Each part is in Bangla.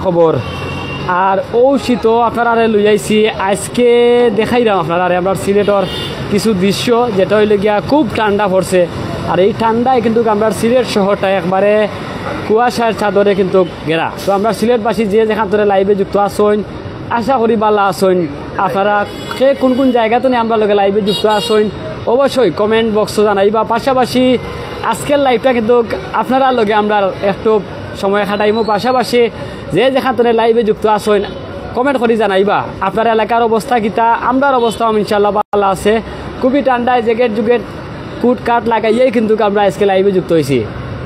খবর আর ও শীত আপনারা লইয়াইছি আজকে দেখাইলাম আপনারা আমরা সিলেটর কিছু দৃশ্য যেটা হইলে গিয়া খুব ঠান্ডা পড়ছে আর এই ঠান্ডায় কিন্তু আমরা সিলেট শহরটা একবারে কুয়াশার চাদরে কিন্তু ঘেরা। তো আমরা সিলেটবাসী যে যেখান ধরে লাইভে যুক্ত আসইন আশা করি বালা আসইন আপনারা কে কোন কোন জায়গাতে নিয়ে আমরা লগে লাইভে যুক্ত আসইন অবশ্যই কমেন্ট বক্সে জানাইবা। পাশাপাশি আজকের লাইভটা কিন্তু আপনারা লগে আমরা একটু সময় খাটাইমো। পাশাপাশি যে যেখান ধরে লাইভে যুক্ত আসইন কমেন্ট করে জানাইবা আপনার এলাকার অবস্থা কিতা। আমরার অবস্থাও ইনশাল্লাহ ভালো আছে, খুবই ঠান্ডায় জ্যাকেট জুকেট কুট কাট লাগাইয়েই কিন্তু আমরা আজকে লাইভে যুক্ত হয়েছি।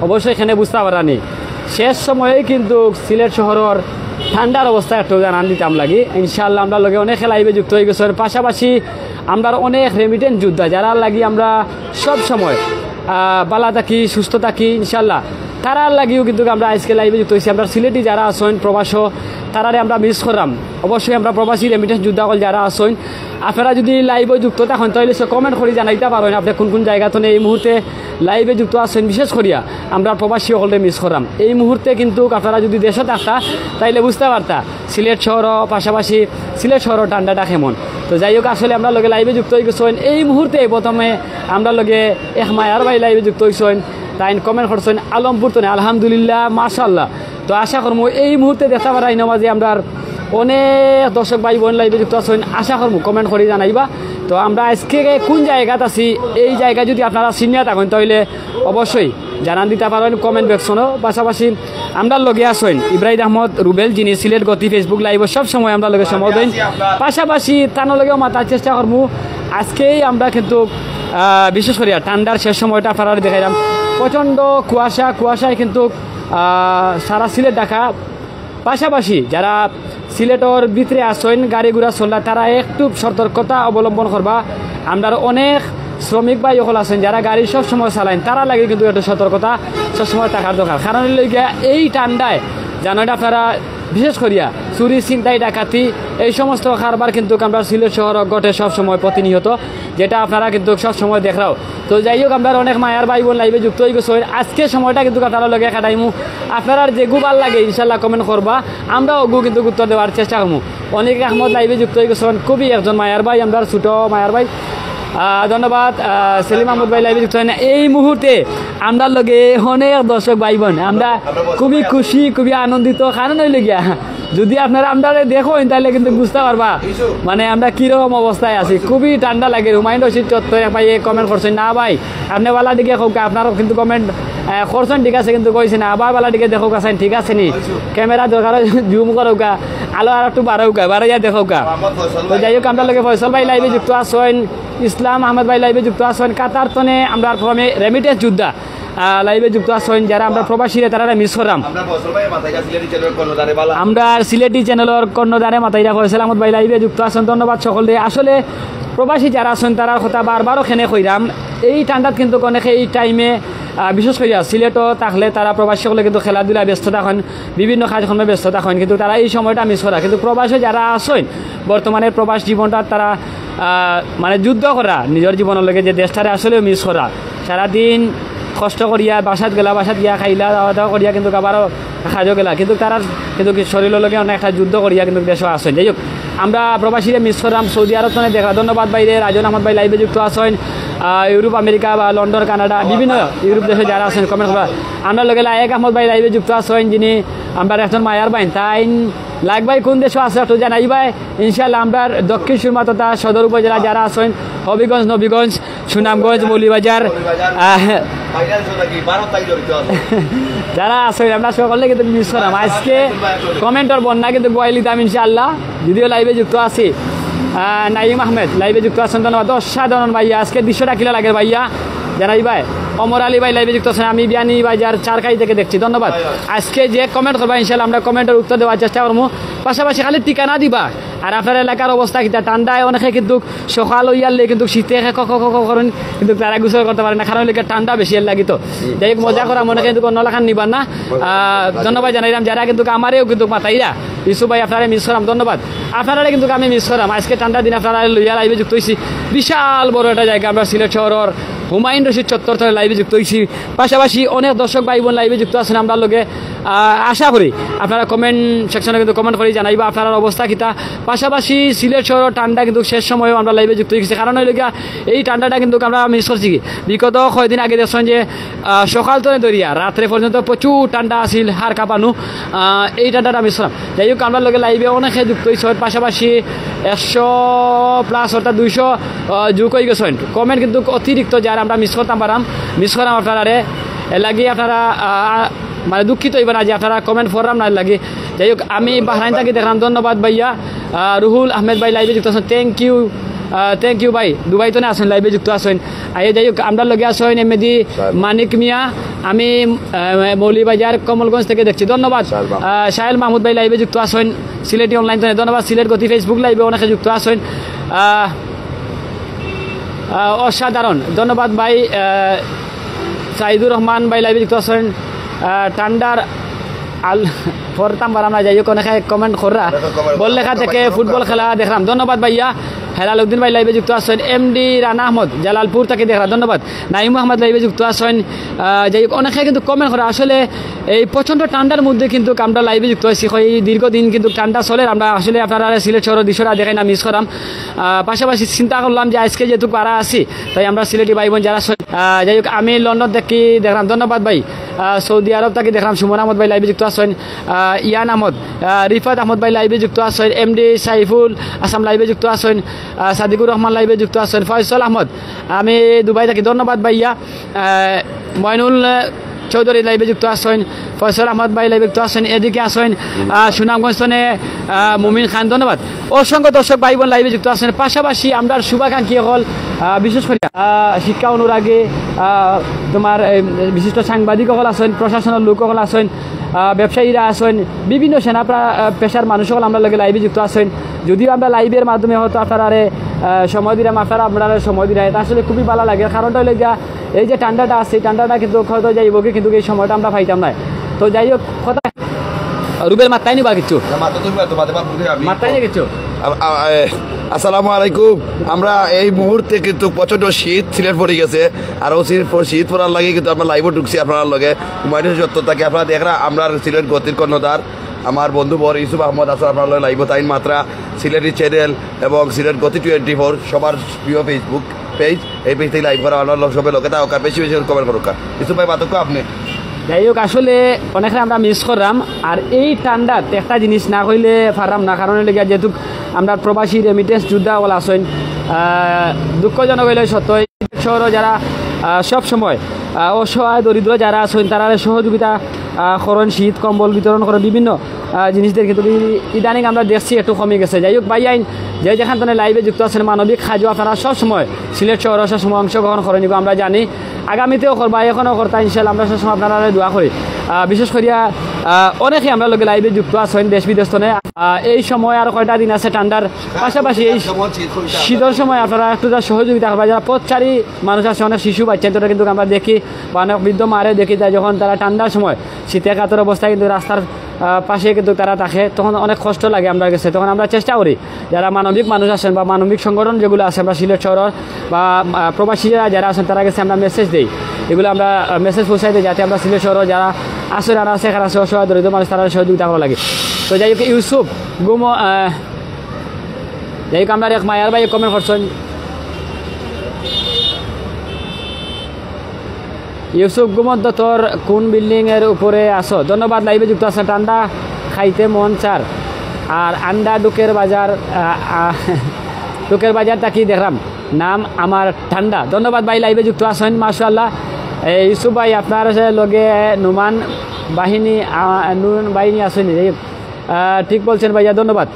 অবশ্যই এখানে বুঝতে পারানি শেষ সময়ে কিন্তু সিলেট শহরের ঠান্ডার অবস্থা একটু জানান দিতাম লাগি। ইনশাল্লাহ আমরা লগে অনেক লাইভে যুক্ত হয়ে গেছে। পাশাপাশি আমরা অনেক রেমিটেন্স যোদ্ধা যারা লাগি আমরা সব সময় বালা থাকি সুস্থ থাকি ইনশাল্লাহ তারার লাগিও কিন্তু আমরা আজকে লাইভে যুক্ত হয়েছি। আমরা সিলেটি যারা আসেন প্রবাস তারারে আমরা মিস করলাম। অবশ্যই আমরা প্রবাসী রেমিটেন্স যোদ্ধাকল যারা আসেন আপনারা যদি লাইভে যুক্ত থাকেন তাহলে সে কমেন্ট করে জানাইতে পারেন আপনি কোন কোন জায়গাতে এই মুহূর্তে লাইভে যুক্ত আসেন। বিশেষ করিয়া আমরা প্রবাসী সকলকে মিস করলাম এই মুহূর্তে কিন্তু আপনারা যদি দেশে থাকতা তাইলে বুঝতে পারতা সিলেট শহর পাশাপাশি সিলেট শহর ঠান্ডাটা কেমন। তো যাই হোক আসলে আমরা লগে লাইভে যুক্ত হয়ে গেছেন এই মুহূর্তে। প্রথমে আমরা লগে এক মায়ার ভাই লাইভে যুক্ত হয়েছেন তাই কমেন্ট করছেন আলমপুর তো আলহামদুলিল্লাহ মাশাআল্লাহ। তো আশা করবো এই মুহূর্তে দেখতে পারাই নামাজি আমরা অনেক দর্শক ভাই বোন লাইভে যুক্ত আছেন আশা করবো কমেন্ট করে জানাইবা। তো আমরা আজকে কোন জায়গাতে আছি এই জায়গায় যদি আপনারা চিনিয়া থাকেন তাহলে অবশ্যই জানান দিতে পারেন কমেন্ট বক্সনও। পাশাপাশি আমরা লগে আসেন ইব্রাহিম আহমদ রুবেল যিনি সিলেট গতি ফেসবুক লাইভ সব সময় আমরা লগে সময় দেন। পাশাপাশি তার লগেও মাতার চেষ্টা করবো আজকেই আমরা কিন্তু বিশেষ করে ঠান্ডার শেষ সময়টা আপনারা দেখাইলাম প্রচণ্ড কুয়াশায় কিন্তু সারা সিলেট ঢাকা। পাশাপাশি যারা সিলেটর ভিতরে আসেন গাড়ি ঘোড়া চলা তারা একটু সতর্কতা অবলম্বন করবা। আমরা অনেক শ্রমিক ভাই সকল আছেন যারা গাড়ি সব সময় চালাইন তারা লাগে কিন্তু একটু সতর্কতা সবসময় থাকার দরকার। কারণ এই ঠান্ডায় জানেন আপনারা বিশেষ করিয়া চুরি ছিনতাই ডাকাতি এই সমস্ত কারবার কিন্তু আমরা সিলেট শহর ঘটে সবসময় প্রতিনিয়ত যেটা আপনারা কিন্তু সবসময় দেখাও। তো যাই হোক আমরা অনেক মায়ার ভাই বোন লাইভে যুক্ত হয়ে গেছে আজকে সময়টা কিন্তু আপনারা লগে খাটাইমু। আপনারা যে গুবার লাগে ইনশাল্লাহ কমেন্ট করবা আমরা ওগু কিন্তু উত্তর দেওয়ার চেষ্টা করবো। অনেক আহমদ লাইভে যুক্ত হয়ে গেছেন খুবই একজন মায়ার ভাই আমরা ছোট মায়ার ভাই ধন্যবাদ। সেলিম আহমদ ভাই লাইভে যুক্ত হয় না এই মুহূর্তে আমরা লগে অনেক দর্শক ভাই বোন আমরা খুবই খুশি খুবই আনন্দিত। কারণ হইলে গিয়া যদি আপনারা আমরা দেখেন তাহলে কিন্তু বুঝতে পারবা মানে আমরা কিরকম অবস্থায় আছি। খুবই ঠান্ডা লাগে। হুমায়ুন রশিদ চত্বর ভাই কমেন্ট করছেন না ভাই আপনি বেলা দিকে হোক আপনারও কিন্তু কমেন্ট করছেন ঠিক আছে কিন্তু কইছে না আবার বেলা দিকে দেখো কাছেন ঠিক আছে নি ক্যামেরা দরকার জুম করোকা আলো আর একটু বাড়াউকা বাড়াইয়া দেখোকা। তো যাই হোক আমরা লগে ফয়সল ভাই লাইভে যুক্ত আসেন ইসলাম আহমদ ভাই লাইভে যুক্ত আসেন কাতার তনে আমরা প্রথমে রেমিটেন্স যোদ্ধা লাইভে যুক্ত আসেন যারা আমরা প্রবাসীরা তারা মিস করলাম। আমরা সিলেটি চ্যানেলের কর্ণধারে মাথাইরা ফয়সল আহমদ ভাই লাইভে যুক্ত আসেন ধন্যবাদ সকলে। আসলে প্রবাসী যারা আছেন তারার কথা বারবারও খেনে কইরাম এই ঠান্ডাত কিন্তু অনেকে এই টাইমে বিশেষ করে সিলেটও থাকলে তারা প্রবাসী সকলে কিন্তু খেলাধুলা ব্যস্ত থাকেন বিভিন্ন কাজকর্মে ব্যস্ত থাকেন কিন্তু তারা এই সময়টা মিস করা। কিন্তু প্রবাসে যারা আসেন বর্তমানে প্রবাস জীবনটা তারা মানে যুদ্ধ করা নিজের জীবনের লগে যে দেশটারে আসলেও মিস করা সারাদিন কষ্ট করিয়া বাসাত গেলা বাসাত গিয়া খাইলা দাওয়া দাওয়া করিয়া কিন্তু আবারও কাজও গেলা কিন্তু তারা কিন্তু শরীরের লগে অনেক একটা যুদ্ধ করিয়া কিন্তু দেশও আসেন। যাই হোক আমরা প্রবাসীরা মিস করাম সৌদি আরব মানে দেখা ধন্যবাদ বাইরে রাজন আহমদ ভাই লাইভে যুক্ত আসেন ইউরোপ আমেরিকা বা লন্ডন কানাডা বিভিন্ন ইউরোপ দেশে যারা আছেন কমেন্ট করা। আমরা লগে লায়েক আহমদ ভাই লাইভে যুক্ত আসেন যিনি আমরা একজন মায়ার বাইন তাই লাইক ভাই কোন দেশে আছে একটু জানাই ভাই ইনশাল্লাহ। আমরা দক্ষিণ সুরমা তথা সদর উপজেলা যারা আছেন হবিগঞ্জ নবীগঞ্জ সুনামগঞ্জ মৌলিবাজার যারা আছেন আমরা সকলে কিন্তু মিস করাম আজকে কমেন্টর বন্যা কিন্তু বয়াই লিতাম ইনশাআল্লাহ। যদিও লাইভে যুক্ত আছি নাইম আহমেদ লাইভে যুক্ত আছেন ধন্যবাদ। অসাধারণ ভাইয়া আজকে দৃশ্যটা কিলা লাগে ভাইয়া জানাই ভাই। অমর আলী ভাই লাইভে যুক্ত আছেন আমি বিয়ানি বাজার চারকাই থেকে দেখছি ধন্যবাদ। আজকে যে কমেন্ট করবা ইনশাল্লাহ আমরা কমেন্টের উত্তর দেওয়ার চেষ্টা করবো। পাশাপাশি খালি ঠিকানা দিবা আর আপনার এলাকার অবস্থা কিতা ঠান্ডায় অনেকে কিন্তু সকাল হইয়ালে কিন্তু শীতে করেন কিন্তু তারা গুছর করতে পারে না কারণ ঠান্ডা বেশি লাগি। তো যাই হোক মজা করা মনে কিন্তু নলাখান নিবান না ধন্যবাদ জানাইলাম যারা কিন্তু আমারেও কিন্তু মাতাইরা ইসু ভাই আপনারা মিস করাম ধন্যবাদ। আপনারা কিন্তু আমি মিস করাম আজকে ঠান্ডার দিন আপনারা লইয়া লাইভে যুক্ত হয়েছি বিশাল বড় একটা জায়গা আমরা সিলেট শহরের হুমায়ুন রশিদ চত্বর থেকে লাইভে যুক্ত হয়েছি। পাশাপাশি অনেক দর্শক ভাই বোন লাইভে যুক্ত আছেন আমরা লগে। আশা করি আপনারা কমেন্ট সেকশনে কিন্তু কমেন্ট করে জানাইবা আপনার অবস্থা কিতা। পাশাপাশি সিলেট শহর ঠান্ডা কিন্তু শেষ সময়ও আমরা লাইভে যুক্ত হয়েছি, কারণ হইল গিয়া এই ঠান্ডাটা কিন্তু আমরা মিস করছি। বিগত কয়েকদিন আগে দেখছেন যে সকাল থেকে দরিয়া রাত্রে পর্যন্ত প্রচুর ঠান্ডা আসিল, হার কাঁপানো, এই ঠান্ডাটা মিস করলাম। যাই হোক আমরা লগে লাইভে অনেকে যুক্ত হয়েছে, পাশাপাশি 100+ অর্থাৎ 200 যোগ হয়ে গেছেন। কমেন্ট কিন্তু অতিরিক্ত যারা আমরা মিস করতাম আপনারা লাগিয়ে আপনারা মানে দুঃখিত হইবেন না যে আপনারা কমেন্ট ফররাম না লাগে। যাই হোক আমি বাহরাইন থেকে দেখলাম, ধন্যবাদ ভাইয়া। রুহুল আহমেদ ভাই লাইভে যুক্ত আছেন, থ্যাংক ইউ ভাই। দুবাই তো না আসেন লাইভে যুক্ত আছেন। যাই হোক আমরা লগে আসেন এমএদি মানিক মিয়া, আমি মৌলিবাজার কমলগঞ্জ থেকে দেখছি, ধন্যবাদ। সাহেল মাহমুদ ভাই লাইভে যুক্ত আছেন, সিলেটি অনলাইন তো ধন্যবাদ। সিলেট গতি ফেসবুক লাইভে অনেকে যুক্ত আছেন, অসাধারণ, ধন্যবাদ ভাই। সাইদুর রহমান ভাই লাইভে যুক্ত আছেন। ঠান্ডার পড়তাম পারাম না, যাই হোক অনেকে কমেন্ট কররা। বললেখা থেকে ফুটবল খেলা দেখলাম, ধন্যবাদ ভাইয়া। হেলাল উদ্দিন ভাই লাইভে যুক্ত আছেন। এমডি রানা আহমদ জালালপুর থেকে দেখলাম, ধন্যবাদ। নাইম আহমদ লাইভে যুক্ত আছেন। যাই হোক অনেকে কিন্তু কমেন্ট করা। আসলে এই প্রচণ্ড ঠান্ডার মধ্যে কিন্তু আমরা লাইভে যুক্ত হয়েছি, এই দীর্ঘদিন কিন্তু ঠান্ডা চলে। আমরা আসলে আপনারা সিলেট শহরের দৃশ্যটা দেখাই না, মিস করাম। পাশাপাশি চিন্তা করলাম যে আজকে যেহেতু পারা আছি, তাই আমরা সিলেটি ভাই বোন যারা, যাই হোক আমি লন্ডন থেকে দেখলাম, ধন্যবাদ ভাই। সৌদি আরব থেকে দেখলাম সুমন আহমদ ভাই লাইভে যুক্ত আছেন। ইয়ান আহমদ, রিফাত আহমদ ভাই লাইভে যুক্ত আছেন। এমডি সাইফুল আসাম লাইভে যুক্ত আছেন। সাদিকুর রহমান লাইভে যুক্ত আছেন। ফয়সল আহমদ, আমি দুবাই থাকি, ধন্যবাদ ভাইয়া। ময়নুল চৌধুরী লাইভে যুক্ত আছেন। ফয়সল আহমদ ভাই লাইভে যুক্ত আছেন। এদিকে আছেন সুনামগঞ্জ মুমিন খান, ধন্যবাদ। অসংখ্য দর্শক ভাই বোন লাইভে যুক্ত আছেন। পাশাপাশি আমরা শুভাকাঙ্ক্ষী হল বিশেষ করে শিক্ষা অনুরাগী তোমার বিশিষ্ট সাংবাদিক সকল আছেন, প্রশাসনের লোক সকল আছেন, ব্যবসায়ীরা আছেন, বিভিন্ন সেনা পেশার মানুষ সকল আমরা লগে লাইভে যুক্ত আছেন। যদিও আমরা লাইভের মাধ্যমে হয়তো আপনারা সময় দিলাম, আপনারা সময় দিলাম, এটা আসলে খুবই ভালো লাগে। কারণটা হলে গিয়া এই যে ঠান্ডাটা আছে, এই ঠান্ডাটা কিন্তু হয়তো যাইব, কিন্তু এই সময়টা আমরা পাইতাম না। তো যাই হোক কথা রুবেল মাত্রাই নিবা কিছু মাত্রাই নিয়ে কিছু। আসসালামু আলাইকুম। আমরা এই মুহূর্তে কিন্তু প্রচন্ড শীত সিলেট পড়ে গেছে, আর শীত পড়ার লাগে কিন্তু আমরা লাইভও ঢুকছি আপনার লগে। হুমায়ুন সত্তর থাকে আপনারা দেখরা, আমরা সিলেট গতির কর্ণধার আমার বন্ধু বর ইউসুফ আহমদ আসর আপনার লগে লাইভ তাইন মাত্রা সিলেটি চ্যানেল এবং সিলেট গতি 24 সবার প্রিয় ফেসবুক পেজ, এই পেজ থেকে লাইভ করা আমার সবাই লোকে তা বেশি বেশি কমেন্ট করুক। ইউসুফ ভাই বাতক আপনি। যাই হোক আসলে অনেকে আমরা মিস করলাম, আর এই ঠান্ডাত একটা জিনিস না কইলে পারলাম না, কারণ লেগে যেহেতু আমরা প্রবাসী রেমিটেন্স যোদ্ধা বলা আছেন, দুঃখজনক হইলে সত্য শহর যারা সব সময় অসহায় দরিদ্র যারা আছেন তারা সহযোগিতা করেন, শীত কম্বল বিতরণ করেন, বিভিন্ন জিনিসদের কিন্তু ইদানিং আমরা দেখছি একটু কমে গেছে। যাই হোক ভাই আইন যে যেখান থেকে লাইভে যুক্ত আছেন, মানবিক সাহায্য আপনারা সবসময় সিলেট শহর সবসময় অংশগ্রহণ করে নিব, আমরা জানি আগামীতেও করবা, এখনও করতা ইনশাল্লাহ। আমরা সবসময় আপনারা দোয়া করি। বিশেষ করিয়া অনেকে আমরা লোকে লাইভে যুক্ত আছেন দেশ বিদেশ থেকে। এই সময় আর কয়টা দিন আছে ঠান্ডার, পাশাপাশি এই শীতের সময় আপনারা একটু যা সহযোগিতা করবা। যারা পথচারী মানুষ আছে, অনেক শিশু বাচ্চা তোরা কিন্তু আমরা দেখি, বা অনেক বৃদ্ধ মারে দেখি যায়, যখন তারা ঠান্ডার সময় শীতে কাতর অবস্থায় কিন্তু রাস্তার পাশে কিন্তু তারা থাকে, তখন অনেক কষ্ট লাগে আমরা কাছে। তখন আমরা চেষ্টা করি যারা মানবিক মানুষ আছেন বা মানবিক সংগঠন যেগুলো আছে আমরা সিলেট শহর বা প্রবাসীরা যারা আছেন তারা কাছে আমরা মেসেজ দিই, এগুলো আমরা মেসেজ পৌঁছাই দিই, যাতে আমরা সিলেট শহর যারা আসলে আর আছে এখানে আছে অসহায় দরিদ্র মানুষ তারা সহযোগিতা করা লাগে। তো যাই হোক ইউসুফ গুমো, যাই হোক আমরা এক মায়ার ভাই কমেন্ট করছেন, ইউসুফ গুমদ তোর কোন বিল্ডিংয়ের উপরে আসো, ধন্যবাদ। লাইভে যুক্ত আছে। ঠান্ডা খাইতে মন চার, আর আন্ডা ডুকের বাজার তাকি দেখলাম, নাম আমার ঠান্ডা, ধন্যবাদ ভাই লাইভে যুক্ত আছেন। মাশাআল্লাহ ইউসুফ ভাই আপনার লগে নুমান বাহিনী আসেনি, ঠিক বলছেন ভাইয়া, ধন্যবাদ,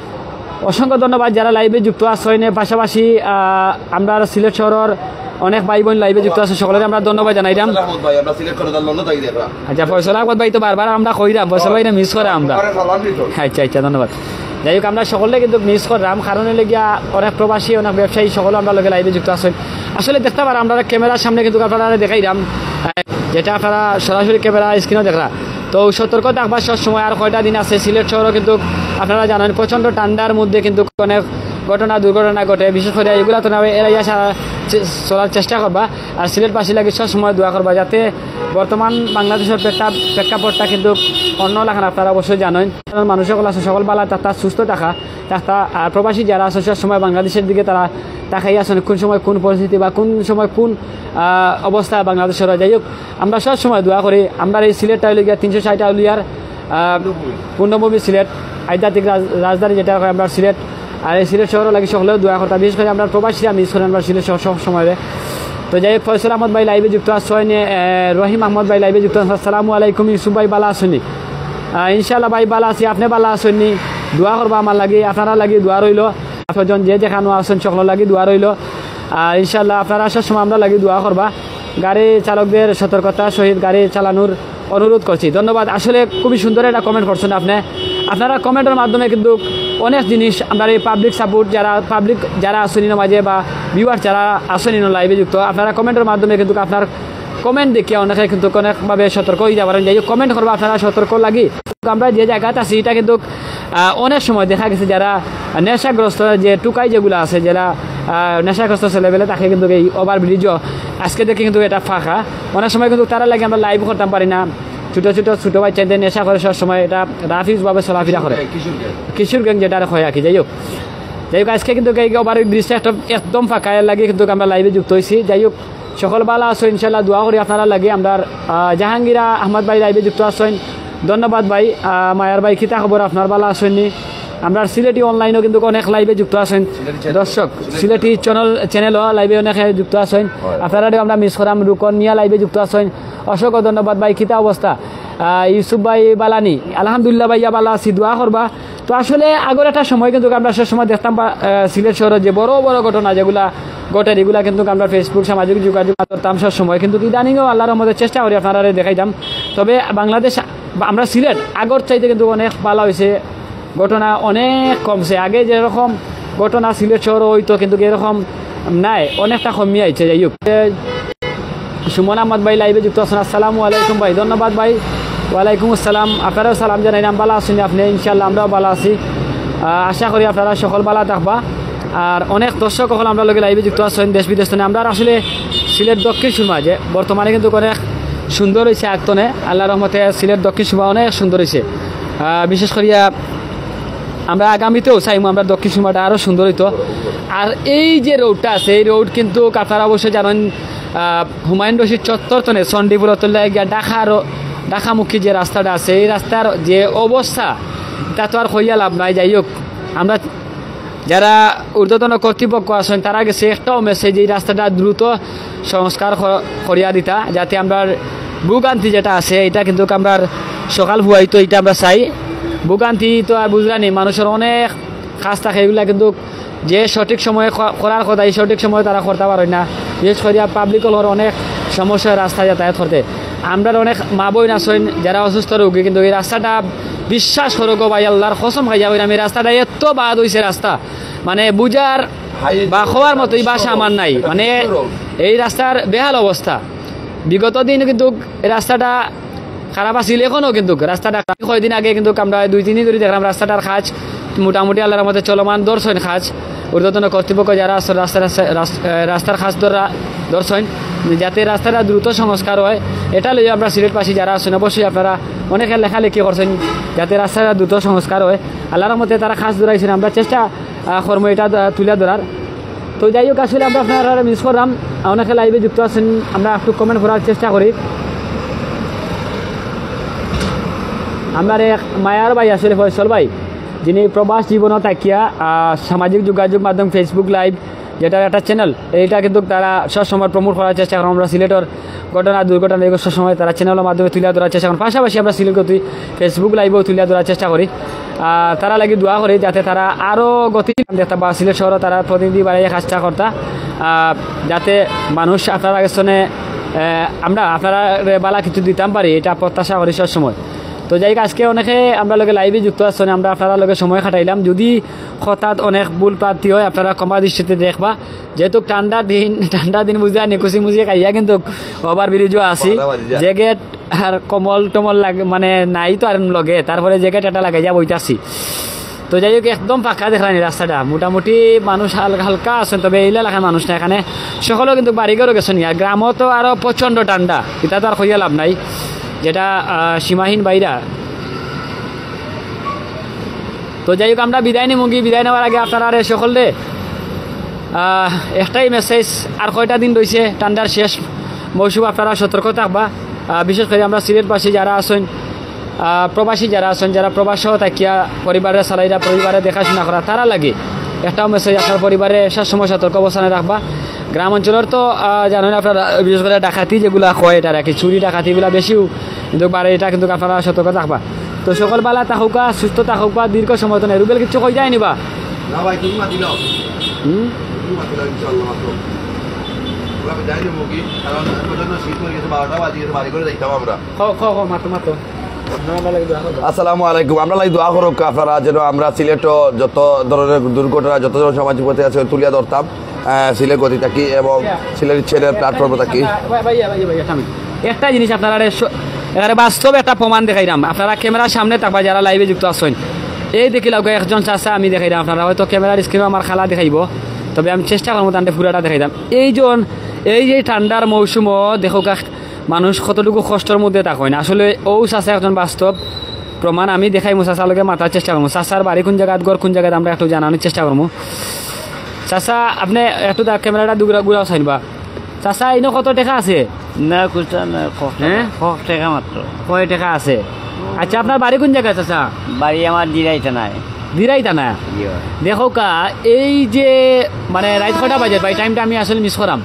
অসংখ্য ধন্যবাদ যারা লাইভে যুক্ত আছেন। পাশাপাশি আমরা সিলেট শহরের অনেক ভাই বোন লাইভে যুক্ত আছে, সকলের আমরা ধন্যবাদ জানাইলাম। আচ্ছা ফয়সল আহমদ ভাই তো বারবার আমরা কইরাম, ফয়সল ভাই মিস করে আমরা, আচ্ছা ধন্যবাদ। যাই হোক আমরা সকলে কিন্তু মিস করলাম, কারণ লেগিয়া অনেক প্রবাসী অনেক ব্যবসায়ী সকলে আমরা লগে লাইভে যুক্ত আছেন। আসলে দেখতে পারা আমরা ক্যামেরার সামনে কিন্তু আপনারা দেখাইলাম, যেটা আপনারা সরাসরি ক্যামেরা স্ক্রিনেও দেখলা। তো সতর্ক থাকবার সব সময়, আর কয়টা দিন আছে সিলেট শহরও কিন্তু আপনারা জানেন প্রচণ্ড ঠান্ডার মধ্যে কিন্তু অনেক ঘটনা দুর্ঘটনা ঘটে, বিশেষ করে এগুলো তো এড়াইয়া চলার চেষ্টা করবা। আর সিলেটবাসী লাগে সব সময় দোয়া করবা, যাতে বর্তমান বাংলাদেশের প্রেক্ষাপটটা কিন্তু অন্য লাখান আপনারা অবশ্যই জানেন। মানুষ সকল আছে, সকল বালা তার সুস্থ থাকা তাতা। আর প্রবাসী যারা আছে সব সময় বাংলাদেশের দিকে তারা তাকাই আছেন, কোন সময় কোন পরিস্থিতি বা কোন সময় কোন অবস্থা বাংলাদেশের। যাই হোক, আমরা সব সময় দোয়া করি। আমরা এই সিলেটটা হইলে গিয়া 360 আউলিয়ার পূর্ণভূমি সিলেট, আধ্যাত্মিক রাজধানী যেটা হয় আমরা সিলেট। আর এই সিলেট শহরও লাগে সকলেও দোয়া করতাম, বিশেষ করে আমরা প্রবাসীরা মিস করি আমরা সিলেট শহর সব সময়। তো যাই হোক, ফয়সল আহমদ ভাই লাইভে যুক্ত আসছেন, রহিম আহমদ ভাই লাইভে যুক্ত আছেন। আসসালামু আলাইকুম। ইউসুফ ভাই বালা আসেনি? ইনশাল্লাহ ভাই বালা আছি, আপনি বালা আসেননি? দোয়া করবা আমার লাগে, আপনারা লাগে দোয়া রইল। আপনার যে যেখানে আসেন সকলের লাগে দোয়া রইল। আর ইনশাল্লাহ আপনারা আসার সময় আমরা লাগে দোয়া করবা। গাড়ি চালকদের সতর্কতা সহিত গাড়ি চালানোর অনুরোধ করছি। ধন্যবাদ। আসলে খুবই সুন্দর একটা কমেন্ট করছেন আপনারা কমেন্টের মাধ্যমে কিন্তু অনেক জিনিস আমরা এই পাবলিক সাপোর্ট যারা আসেনি মাঝে বা ভিউয়ার যারা আসেনি লাইভে যুক্ত, আপনারা কমেন্টের মাধ্যমে কিন্তু আপনার কমেন্ট দেখিয়ে অনেকে কিন্তু অনেকভাবে সতর্ক হয়ে যাবেন। যাই হোক, কমেন্ট করবো আপনারা সতর্ক লাগি। আমরা যে জায়গাতে আছি এটা কিন্তু অনেক সময় দেখা গেছে যারা নেশাগ্রস্ত যে টুকাই যেগুলো আছে, যারা নেশাগ্রস্ত ছেলেবেলে তাকে কিন্তু এই ওভার ব্রিজও আজকে দেখে কিন্তু এটা ফাঁকা। অনেক সময় কিন্তু তারা লাগে আমরা লাইভ করতে পারি না। ছোটো বাচ্চাদের নেশা করে সব সময় এটা রাফিজভাবে চলাফেরা করে, কিশোর গ্যাং যেটা হয় আর কি। যাই হোক আজকে কিন্তু এই ওভার ব্রিজটা একদম ফাঁকা লাগে কিন্তু আমরা লাইভে যুক্ত হয়েছি। যাই হোক, সকল বালা আসো, ইনশাল্লাহ দোয়া করি আপনারা লাগে। আমরা জাহাঙ্গীরা আহমদ ভাই লাইভে যুক্ত আসছেন, ধন্যবাদ ভাই। মায়ার ভাই খিতা খবর আপনার বালা আসেননি? আমরা সিলেটি অনলাইনেও কিন্তু অনেক লাইভে যুক্ত আছেন দর্শক, সিলেটি চ্যানেলও লাইভে অনেক যুক্ত আছেন। আপনারাও আমরা মিস করাম, রুকন মিয়া লাইভে যুক্ত আছেন, অসংখ্য ধন্যবাদ ভাই। খিতা অবস্থা? ইউসুফ ভাই বালানি? আলহামদুলিল্লাহ ভাইয়া বালা আছি, দোয়া করবা। তো আসলে আগের একটা সময় কিন্তু আমরা সব সময় দেখতাম সিলেট শহরের যে বড় বড় ঘটনা যেগুলা ঘটে এগুলা কিন্তু আমরা ফেসবুক সামাজিক যোগাযোগ করতাম সব সময়, কিন্তু ইদানিংও আল্লাহর রহমতের চেষ্টা করি আপনারা দেখাইতাম। তবে বাংলাদেশ আমরা সিলেট আগর চাইতে কিন্তু অনেক ভালো হয়েছে, ঘটনা অনেক কমছে। আগে যেরকম ঘটনা সিলেট শহর হইতো কিন্তু এরকম নাই, অনেকটা কমিয়ে আইছে। যাই হোক, সুমন আহমদ ভাই লাইভে যুক্ত আছেন, আসসালামু আলাইকুম ভাই, ধন্যবাদ ভাই। ওয়ালাইকুম আসসালাম, আপনারাও সালাম জানাইলাম, ভালো আছেন আপনি? ইনশাল্লাহ আমরাও ভালো আছি, আশা করি আপনারা সকল ভালো থাকবা। আর অনেক দর্শক হল আমরা লোকে লাইভে যুক্ত আছেন দেশ বিদেশ। আমরা আসলে সিলেট দক্ষিণ সুরমা যে বর্তমানে কিন্তু অনেক সুন্দর হয়েছে আগতনে, আল্লাহ রহমতে সিলেট দক্ষিণ সুরমা অনেক সুন্দর হয়েছে। বিশেষ করিয়া আমরা আগামীতেও চাইমু আমরা দক্ষিণ সুরমাটা আরও সুন্দর হইতো। আর এই যে রোডটা আছে এই রোড কিন্তু আপনারা অবশ্যই জানেন হুমায়ুন রশিদ চত্বর তনে চণ্ডীপুরতলে গিয়া ঢাকামুখী যে রাস্তাটা আছে এই রাস্তার যে অবস্থা তা তো আর হইয়া লাভ নাই। যাই হোক, আমরা যারা ঊর্ধ্বতন কর্তৃপক্ষ আছেন তারা গেছে একটাও মেসেজ এই রাস্তাটা দ্রুত সংস্কার করিয়া দিতা, যাতে আমরা ভোগান্তি যেটা আছে এটা কিন্তু আমরা সকাল হুয়াইতো এটা আমরা চাই। ভোগান্তি তো আর বুঝলানি, মানুষের অনেক কাজ থাকে, এগুলা কিন্তু যে সঠিক সময়ে করার কথা এই সঠিক সময়ে তারা করতে পারে না। বিশেষ করে পাবলিক হলের অনেক সমস্যা রাস্তায় যাতায়াত করতে। আমরা অনেক মা বোন আছেন যারা অসুস্থ রোগী, কিন্তু এই রাস্তাটা বিশ্বাস করো গো ভাই, আল্লাহর কসম খাইয়া বলি আমি রাস্তাটা এত বাদ হয়েছে রাস্তা, মানে বুঝার বা খাওয়ার মতোই বাসা আমার নাই। মানে এই রাস্তার বেহাল অবস্থা। বিগত দিন কিন্তু এই রাস্তাটা খারাপ আছিল, এখনও কিন্তু রাস্তাটা কয়েকদিন আগে কিন্তু আমরা 2-3 দিন ধরে দেখলাম রাস্তাটার কাজ মোটামুটি আল্লাহর মধ্যে চলমান দর্শন কাজ। ঊর্ধ্বতন কর্তৃপক্ষ যারা আছে রাস্তার কাজ দর্শন, যাতে রাস্তাটা দ্রুত সংস্কার হয় এটা লইয়া আমরা সিলেটবাসী যারা আছেন অবশ্যই আপনারা অনেকে লেখালেখি করছেন যাতে রাস্তাটা দ্রুত সংস্কার হয়। আল্লাহর মধ্যে তারা কাজ ধরাইছেন, আমরা চেষ্টা কর্ম এটা তুলে ধরার। তো যাই হোক, আসলে আমরা আপনারা মিস করলাম, অনেকে লাইভে যুক্ত আছেন, আমরা একটু কমেন্ট করার চেষ্টা করি। আমার এক মায়ার ভাই আসলে ফয়সল ভাই, যিনি প্রবাস জীবনও তাকিয়া সামাজিক যোগাযোগ মাধ্যম ফেসবুক লাইভ যেটার একটা চ্যানেল, এইটা কিন্তু তারা সবসময় প্রমোট করার চেষ্টা করেন। আমরা সিলেটের ঘটনা দুর্ঘটনা এগুলো সবসময় তারা চ্যানেলের মাধ্যমে তুলে ধরার চেষ্টা করেন, পাশাপাশি আমরা সিলেটে ফেসবুক লাইভেও তুলে ধরার চেষ্টা করি। তারা লাগি দোয়া করি যাতে তারা আরও গতি দেখতে বা সিলেট শহরে তারা প্রতিনিধি বাড়িয়ে কাজটা করতা, যাতে মানুষ আপনারা পেছনে আমরা আপনারা বালা কিছু দিতাম পারি, এটা প্রত্যাশা করি সবসময়। তো যাই হোক, আজকে অনেকে আমরা লোকে লাইভে যুক্ত আসছেন, আমরা আপনারা লোকে সময় কাটাইলাম। যদি হঠাৎ অনেক ভুল প্রার্থী হয় আপনারা কমা দৃষ্টিতে দেখবা, যেহেতু ঠান্ডা দিন বুঝা নিকুচি মুচি খাইয়া কিন্তু ওভার ব্রিজও আছি, জ্যাকেট আর কমল টমল লাগে মানে নাই তো আর লগে, তারপরে জ্যাকেট এটা লাগাইয়া বইতাছি। তো যাই হোক একদম ফাঁকা দেখলাম রাস্তাটা, মোটামুটি মানুষ হালকা হালকা আছেন, তবে এই এলাকার মানুষ না এখানে সকলেও কিন্তু বাড়িঘরও গেছেন। আর গ্রামও তো আরও প্রচণ্ড ঠান্ডা, এটা তো আর হইয়া লাভ নাই, যেটা সীমাহীন বাইরা। তো যাই হোক আমরা বিদায় নিই, বিদায় নেওয়ার আগে আপনারা আর সকলে একটাই মেসেজ, আর কয়টা দিন রয়েছে ঠান্ডার শেষ মৌসুম, আপনারা সতর্ক থাকবা। বিশেষ করে আমরা সিলেটবাসী যারা আছেন, প্রবাসী যারা আছেন, যারা প্রবাসও থাকিয়া পরিবারের চালাইরা পরিবারে দেখাশোনা করা, তারা লাগে একটাও মেসেজ, আপনার পরিবারে এসার সময় সতর্ক অবস্থানে রাখবা। গ্রাম অঞ্চলের তো জানেন আপনারা, বিশেষ করে ডাকাতি যেগুলো হয়, এটা রাখি চুরি ডাকাতিগুলো বেশিও, কিন্তু বারে এটা কিন্তু আপনারা সতর্ক থাকবা। তো সকালবেলা থাকুকা, সুস্থ থাকুকা, দীর্ঘ সময় তো নেই, রুবেল কিছু কই যায় নিবা। না ভাই তুমি মাতি দাও, তুমি মাতি দাও ইনশাআল্লাহ। মাত্র আমরা যাই না মুগি, কারণ পর্যন্ত শীত হয়ে গেছে, 12টা বাজে গেছে, বাড়ি করে যাইতাম আমরা। মাতো আসসালামু আলাইকুম। আমরা লাগি দোয়া করুক আপনারা যেন আমরা সিলেটও যত ধরনের দুর্ঘটনা, যত ধরনের সামাজিক পথে আছে তুলিয়া ধরতাম, সিলেট গতি থাকি এবং সিলেট ছেলের প্ল্যাটফর্মে থাকি। একটা জিনিস আপনারা এখানে বাস্তব একটা প্রমাণ দেখাইলাম, আপনারা ক্যামেরার সামনে থাকবা যারা লাইভে যুক্ত আছেন। এই দেখিলাম একজন চাষা আমি দেখাইলাম, আপনারা হয়তো ক্যামেরার স্ক্রিনে আমার খালা দেখাইব, তবে আমি চেষ্টা করবো তান্ডে পুরাটা দেখাইতাম। এই যে ঠান্ডার মৌসুমও দেখো মানুষ কতটুকু কষ্টের মধ্যে থাকেন, আসলে ও চাষা একজন বাস্তব প্রমাণ। আমি দেখাইমু চাষার লগে মাতার চেষ্টা করবো, চাষার বাড়ি কোন জায়গায়, ঘর কোন জায়গায় আমরা একটু জানানোর চেষ্টা করবো। চাষা আপনি একটু ক্যামেরাটা ঘুরাও চাইবা। চাষা ইনো কত টাকা আছে? না কুচা না, হ্যাঁ টাকা মাত্র। কয় টাকা আছে? আচ্ছা আপনার বাড়ি কোন জায়গায় চাষা? বাড়ি আমার দিরাইতে নাই। দিরাইতা না? দেখো কা এই যে মানে রাত কয়টা বাজে ভাই? টাইমটা আমি আসলে মিস করাম।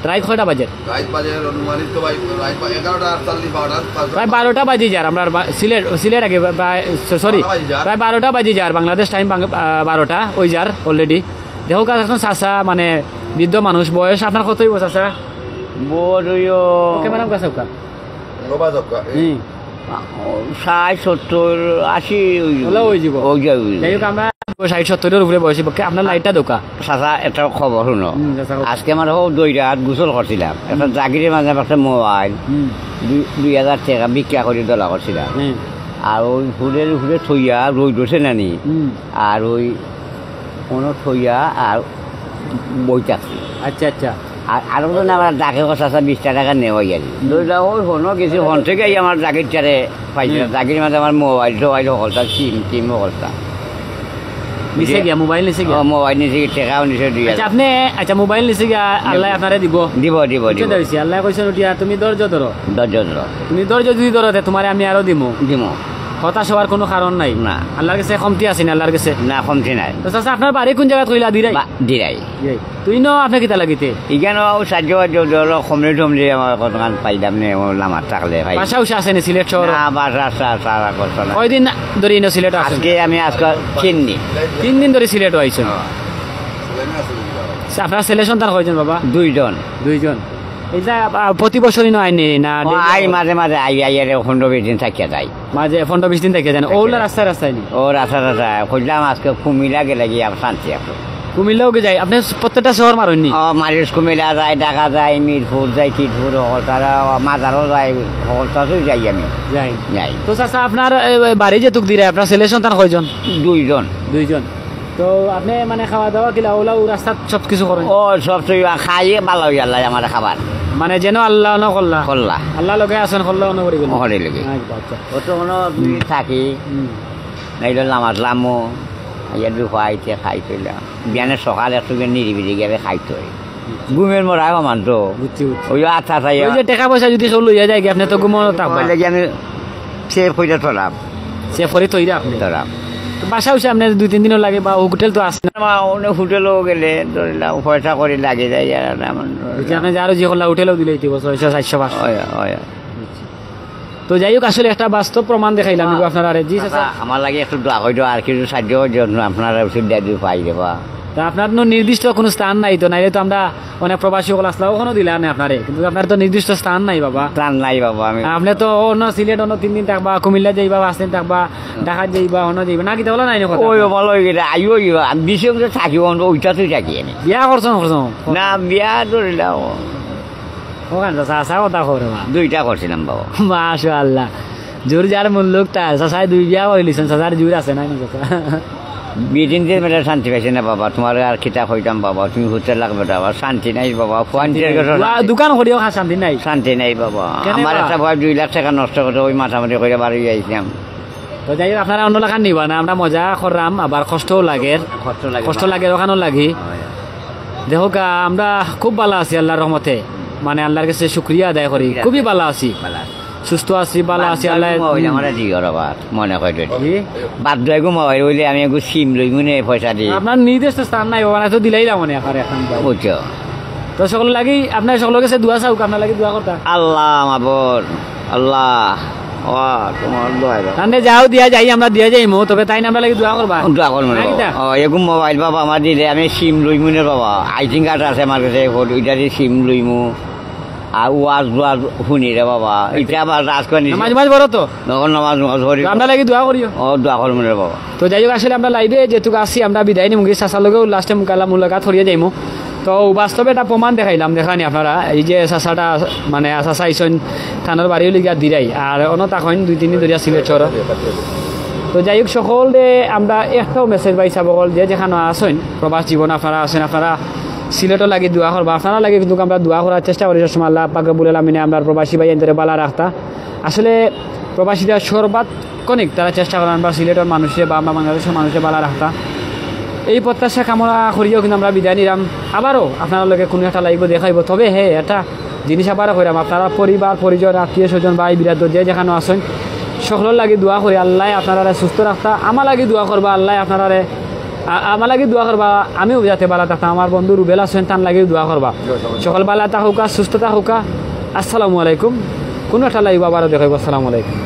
রাত কয়টা বাজে? প্রায় 12টা বাজে যার আমরা সিলেট আগে, সরি প্রায় 12টা বাজে যার বাংলাদেশ টাইম, 12টা ওই যার অলরেডি। দেখো কা এখন চাষা মানে বৃদ্ধ মানুষ, বয়স আপনার কতই বছর চাষা? বড়ইও ক্যামেরা কাছে কা 60, 70, 80 ওই যাব। যাই হোক আমরা 60-70-এর উপরে বয়সী পক্ষে আপনার লাইটটা দোকা। চাচা একটা খবর শুনো, আজকে আমার হোক 2 রাত গোসল করছিলাম, একটা জাগিরের মাঝে একটা মোবাইল 2000 টাকা বিক্রা করে দলা করছিলাম, আর ওই ফুলের উপরে থইয়া রই দোষে নানি, আর ওই কোনো থইয়া আর বইটাছি। আচ্ছা আচ্ছা। আর আরো জন আমার ডাকে কথা 20 টাকা নেওয়াই আর দুইটা ওই হনো গেছি, হন থেকে আমার জাগির চারে পাইছিলাম, জাগির মাঝে আমার মোবাইল হলতা সিম হলতা নিচে গিয়া মোবাইল নিচে গিয়া, মোবাইল নিচে টাকাও নিচে দিয়ে। আচ্ছা আপনি আচ্ছা মোবাইল নিচে গিয়া আল্লাহ আপনারে দিব দিব দিব দিব আল্লাহ কইছেন উঠিয়া তুমি ধৈর্য ধরো, তুমি ধৈর্য যদি ধরো তোমারে আমি আরো দিমু। হতাশ হওয়ার কোনো কারণ নাই, না আল্লাহর কাছে কমতি আছে না, আল্লাহর কাছে না কমতি নাই। তো চাচা আপনার বাড়ি কোন জায়গা কইলা? দিরাই। তুই ন আপনি কিতা লাগিতে ইগানো সাহায্য কমলে টমলে আমার কতক্ষণ পাইলাম নে লামার থাকলে ভাই। বাসা উসা আছে নি সিলেট শহর? না বাসা সারা করছো না। কয়দিন ধরে ইনো সিলেট আছে? আজকে 3 দিন ধরে সিলেট আইছেন। আপনার ছেলে সন্তান কয়জন বাবা? 2জন। এই যে প্রতি বছরই নয় না? মাঝে মাঝে আই 15-20 দিন থাকিয়া যায়, মাঝে 15-20 দিন থাকিয়া যায়। ওগুলো রাস্তায় নি? ও রাস্তা খুঁজলাম আজকে কুমিল্লা গেলে গিয়ে শান্তি আছে। কুমিল্লাও যায়? আপনি প্রত্যেকটা শহর মারেননি? মারিস কুমিল্লা যায়, ঢাকা যায়, মিরপুর যায়, কিটপুর তারা মাজারও যায়, হলতাতেও যাই আমি যাই। তো চাচা আপনার বাড়ি যে তুক দিলে আপনার ছেলে সন্তান কয়জন? 2জন। তো আপনি মানে খাওয়া দাওয়া কিলা ওলাও রাস্তাত সব কিছু করেন? ও সব খাইয়ে ভালো হয়ে আল্লাহ আমার খাবার, মানে যেন আল্লাহ ন করলা আল্লাহ লগে আছেন করলা ন করি গেল হরে লগে। আচ্ছা ও তো কোনো থাকি নাইলে নামাজলামও ইয়ার খাইতে খাইছিলাম বিয়ানে সকাল একটু নিরিবিলি গেলে খাইতে হয়, ঘুমের মরা সমান তো ওই আচ্ছা ওই যে টাকা পয়সা যদি কেউ লইয়া যায় আপনি তো ঘুমানো থাকবে লাগে, আমি সেভ করে তোলাম, সেভ করে তৈরি আপনি তোলাম। বাসা হচ্ছে আপনার 2-3 দিনও লাগে বা হোটেল তো আসে না? অনেক হোটেলও গেলে ধরিলাম পয়সা করে লাগে যায়, আপনি যারও যে করলা হোটেলেও দিলে 600-700। তো যাই হোক আসলে একটা বাস্তব প্রমাণ দেখাইলাম আপনারা। জি আমার লাগে একটু দোয়া হইতো আর কিছু সাহায্যের জন্য আপনারা ওষুধ দিয়ে পাই দেবা। তা আপনার তো নির্দিষ্ট কোনো স্থান নাই তো? নাইলে তো আমরা অনেক প্রবাসী সকল আসলাম ওখানে দিলাম না আপনারে, কিন্তু আপনার তো নির্দিষ্ট স্থান নাই বাবা। স্থান নাই বাবা। আপনি তো অন্য সিলেট অন্য 3 দিন থাকবা, কুমিল্লা যাইবা, 5 দিন থাকবা, ঢাকা যাইবা, অন্য যাইবা না? কিতা বলা নাই না? ওই ভালো আইও বিশে থাকিব ওইটাতেই থাকি আমি। বিয়া করছো না? বিয়া ধরিলাম ওখানে কথা করে 2টা করছিলাম বাবা। মাশাআল্লাহ। জোর যার মূল লোক তার চাচাই 2 বিয়া করে লিছেন চাচার জোর আছে না চাচা বিয়ে দিন দিয়ে মেয়েটা শান্তি পাইছে না বাবা তোমার আর কিতা হইতাম বাবা তুমি হতে লাগবে বাবা শান্তি নাই বাবা দোকান করিও শান্তি নাই শান্তি নাই বাবা কেনে আমার বা? একটা ভয় 2 লাখ টাকা নষ্ট করে ওই মাথামাতি করে বাড়ি আইছিলাম তো যাই হোক আপনারা অন্য লাগান নিবা না আমরা মজা করলাম আবার কষ্টও লাগে কষ্ট লাগে ওখানেও লাগি দেখো আমরা খুব ভালো আছি আল্লাহর রহমতে মানে আল্লাহর কাছে শুক্রিয়া আদায় করি খুবই ভালো আছি সুস্থ আছি ভালো আছি আল্লাহ আমার দিগর আবার মনে হয় কি? বাদ দেয় মোবাইল হইলে আমি একটু সিম লই মনে পয়সা দিই আপনার নির্দিষ্ট স্থান নাই বাবা তো দিলেই না মনে এখন বুঝছো তো সকল লাগি আপনার সকলের কাছে দোয়া চাওক আপনার লাগি দোয়া করতা আল্লাহ মাবর আল্লাহ ও তোমার দোয়া তাহলে যাও দিয়া যাই আমরা দিয়া যাইমু তবে তাই না আমরা লাগি দোয়া করবা দোয়া করবো না কিতা? এরকম মোবাইল বাবা আমার দিলে আমি সিম লই মনে বাবা আইসিং কার্ড আছে আমার কাছে ওইটা দিয়ে সিম লইমু আর ওয়াজ ওয়াজ শুনি রে বাবা এটা আবার রাজকানি নামাজ মাঝ বড় তো নগর নামাজ নামাজ হরি তো আমরা লাগি দোয়া করিও ও দোয়া করবো রে বাবা তো যাই হোক আসলে আমরা লাইভে যেটুকু আসি আমরা বিদায় নিমু চাচার লগেও লাস্টে মুকালা মুলাকাত হরিয়ে যাইমু তো বাস্তবে একটা প্রমাণ দেখাইলাম দেখানি আপনারা এই যে চাচাটা মানে চাচা আইসন থানার বাড়িও লিগা দিরাই আর অন্য তখন 2-3 দিন ধরিয়া সিলেট শহর তো যাই হোক সকলে আমরা একটাও মেসেজ পাইছা বল যে যেখানে আসেন প্রবাস জীবন আপনারা আছেন আপনারা সিলেটও লাগি দোয়া করবা আপনারা লাগে কিন্তু আমরা দোয়া করার চেষ্টা করি সবসময় আল্লাহ পাক রব্বুল আলামিনে আমরা প্রবাসী ভাই এদের বালা রাখতা আসলে প্রবাসীরা সর্বাত কনিক তারা চেষ্টা করেন আমরা সিলেটের মানুষে বা আমরা বাংলাদেশের মানুষে বালা রাখতা এই প্রত্যাশা কামনা করিও কিন্তু আমরা বিদায় নিলাম আবারও আপনার লগে কোনো একটা লাইভ দেখাইব তবে হ্যাঁ এটা জিনিস আবারও করিলাম আপনারা পরিবার পরিজন আত্মীয় স্বজন ভাই বিরাট যে যেখানে আসেন সকলের লাগি দোয়া করি আল্লাহ আপনারা সুস্থ রাখতা আমার লাগি দোয়া করবা আল্লাহ আপনারা আমার লাগি দোয়া করবা আমিও যাতে বালা থাকতাম আমার বন্ধু রুবেল আছেন তার লাগি দোয়া করবা সকল বালা থাকুকা সুস্থতা হোকা আসসালামু আলাইকুম কোনো একটা লাইভ আবারও দেখাইব আসসালামু আলাইকুম